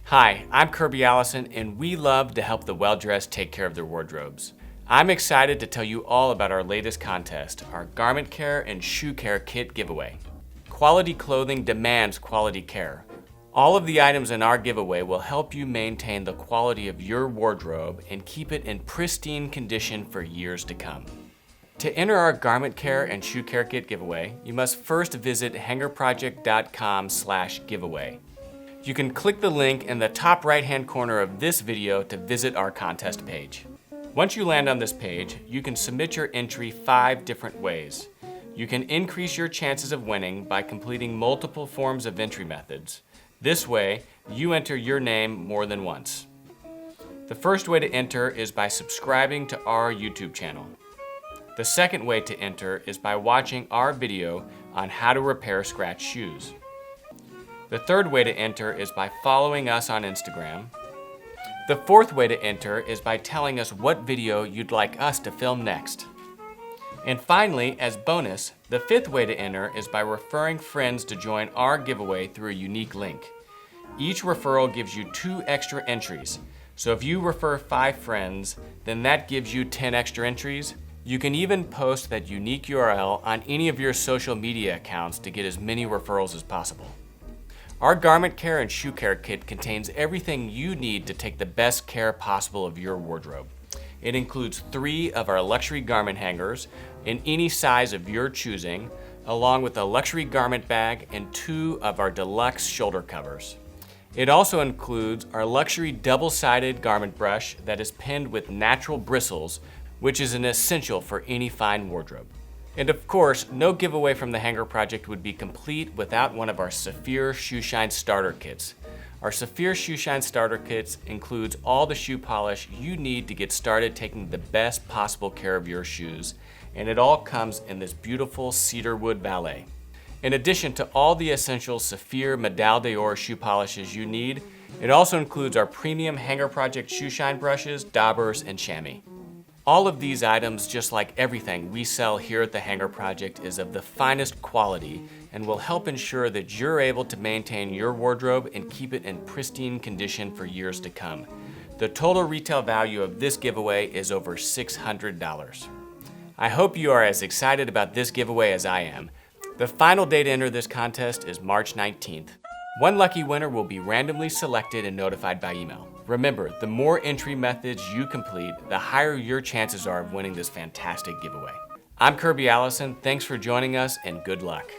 Hi, I'm Kirby Allison, and we love to help the well-dressed take care of their wardrobes. I'm excited to tell you all about our latest contest, our Garment Care and Shoe Care Kit giveaway. Quality clothing demands quality care. All of the items in our giveaway will help you maintain the quality of your wardrobe and keep it in pristine condition for years to come. To enter our Garment Care and Shoe Care Kit giveaway, you must first visit hangerproject.com/giveaway. You can click the link in the top right-hand corner of this video to visit our contest page. Once you land on this page, you can submit your entry 5 different ways. You can increase your chances of winning by completing multiple forms of entry methods. This way, you enter your name more than once. The first way to enter is by subscribing to our YouTube channel. The second way to enter is by watching our video on how to repair scratched shoes. The third way to enter is by following us on Instagram. The fourth way to enter is by telling us what video you'd like us to film next. And finally, as bonus, the fifth way to enter is by referring friends to join our giveaway through a unique link. Each referral gives you 2 extra entries. So if you refer 5 friends, then that gives you 10 extra entries. You can even post that unique URL on any of your social media accounts to get as many referrals as possible. Our Garment Care and Shoe Care Kit contains everything you need to take the best care possible of your wardrobe. It includes 3 of our luxury garment hangers in any size of your choosing, along with a luxury garment bag and 2 of our Deluxe shoulder covers. It also includes our luxury double-sided garment brush that is pinned with natural bristles, which is an essential for any fine wardrobe. And of course, no giveaway from the Hanger Project would be complete without one of our Saphir Shoeshine starter kits. Our Saphir Shoeshine starter kits includes all the shoe polish you need to get started taking the best possible care of your shoes, and it all comes in this beautiful cedar wood Valet. In addition to all the essential Saphir Medal d'Or shoe polishes you need, it also includes our premium Hanger Project Shoeshine brushes, Daubers, and Chamois. All of these items, just like everything we sell here at the Hanger Project, is of the finest quality and will help ensure that you're able to maintain your wardrobe and keep it in pristine condition for years to come. The total retail value of this giveaway is over $600. I hope you are as excited about this giveaway as I am. The final day to enter this contest is March 19th. One lucky winner will be randomly selected and notified by email. Remember, the more entry methods you complete, the higher your chances are of winning this fantastic giveaway. I'm Kirby Allison. Thanks for joining us and good luck.